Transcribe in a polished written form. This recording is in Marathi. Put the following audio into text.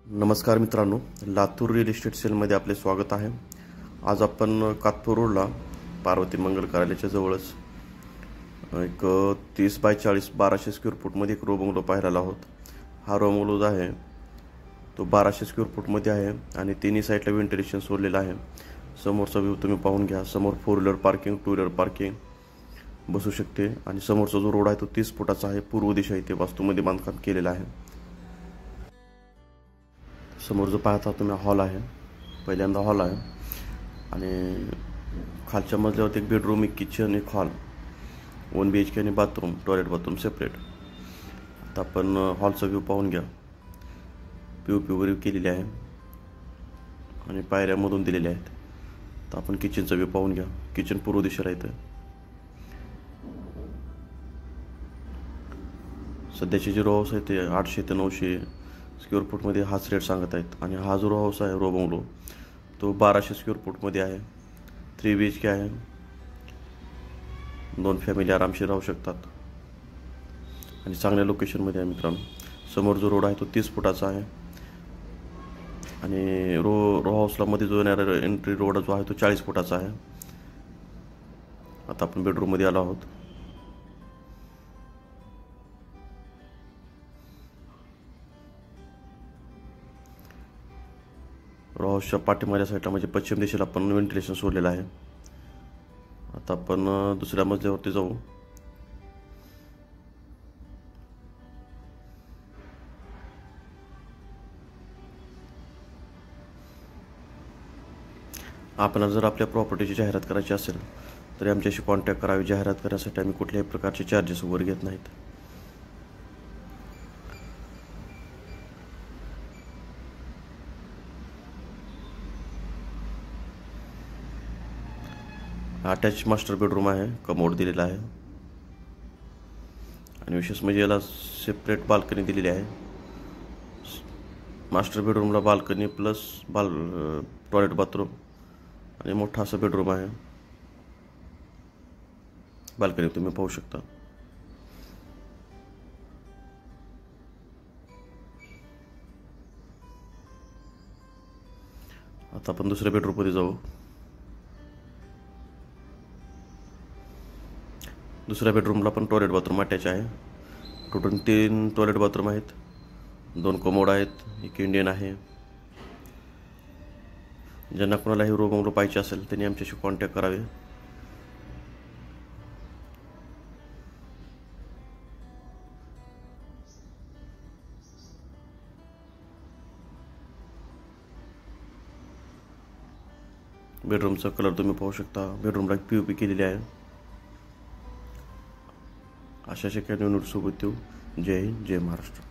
नमस्कार मित्रांनो, लातूर रिअल इस्टेट सेलमध्ये आपले स्वागत आहे। आज आपण कातपूर रोडला पार्वती मंगल कार्यालयाच्या जवळच एक 30 बाय 40 1200 स्क्वेअर फूटमध्ये एक रो बंगलो पाहायला आहोत। हा रो बंगलो जो आहे तो 1200 स्क्वेअर फूटमध्ये आहे आणि तिन्ही साईडला व्हेंटिलेशन सोडलेलं आहे। समोरचा व्ह्यू तुम्ही पाहून घ्या। समोर 4 व्हीलर पार्किंग, 2 व्हीलर पार्किंग बसू शकते आणि समोरचा जो रोड आहे तो 30 फुटाचा आहे। पूर्व दिशा इथे वास्तूमध्ये बांधकाम केलेलं आहे। समोर जो पाहता तुम्ही हॉल आहे, पहिल्यांदा हॉल आहे आणि खालच्या मजल्यावरती एक बेडरूम, एक किचन, एक हॉल, 1 BHK आणि बाथरूम, टॉयलेट बाथरूम सेपरेट। आता आपण हॉलचा व्ह्यू पाहून घ्या। POP वगैरे केलेली आहे आणि पायऱ्यामधून दिलेल्या आहेत। तर आपण किचनचा व्ह्यू पाहून घ्या। किचन पूर्व दिशेला येतं। सध्याचे जे रो हाऊस आहे ते 800 ते 900 स्क्वेअर फूटमध्ये हाच रेट सांगत आहेत आणि हा जो रो हाऊस आहे रो बंगलो तो 1200 स्क्वेअर फूटमध्ये आहे। 3 BHK आहे। 2 फॅमिली आरामशीर राहू शकतात आणि चांगल्या लोकेशनमध्ये आहे मित्रांनो। समोर जो रोड आहे तो 30 फुटाचा आहे आणि रो हाऊसला मध्ये जो येणारा एंट्री रोड जो आहे तो 40 फुटाचा आहे। आता आपण बेडरूममध्ये आलो आहोत। रो हाऊसच्या पाठीमागच्या साईडला म्हणजे पश्चिम दिशेला पण व्हेंटिलेशन सोडलेलं आहे। आता आपण दुसऱ्या मजल्यावरती जाऊ। आपल्याला जर आपल्या प्रॉपर्टीची जाहिरात करायची असेल तर आमच्याशी कॉन्टॅक्ट करावे। जाहिरात करण्यासाठी आम्ही कुठल्याही प्रकारचे चार्जेस वगैरे घेत नाहीत। अटॅच मास्टर बेडरूम आहे, कमोड दिलेला आहे आणि विशेष म्हणजे याला सेपरेट बाल्कनी दिलेली आहे। मास्टर बेडरूमला बाल्कनी प्लस टॉयलेट बाथरूम आणि मोठा असा बेडरूम आहे। बाल्कनी तुम्ही पाहू शकता। आता आपण दुसऱ्या बेडरूममध्ये जाऊ। दुसऱ्या बेडरूमला पण टॉयलेट बाथरूम अटॅच आहे। टोटल 3 टॉयलेट बाथरूम आहेत, 2 कमोड आहेत, एक इंडियन आहे। ज्यांना कोणालाही रो बंगलो पाहिजे असेल त्यांनी आमच्याशी कॉन्टॅक्ट करावे। बेडरूमचा कलर तुम्ही पाहू शकता। बेडरूमला POP केलेली आहे। अशा काही नवीन सोबत येऊ। जय हिंद, जय महाराष्ट्र।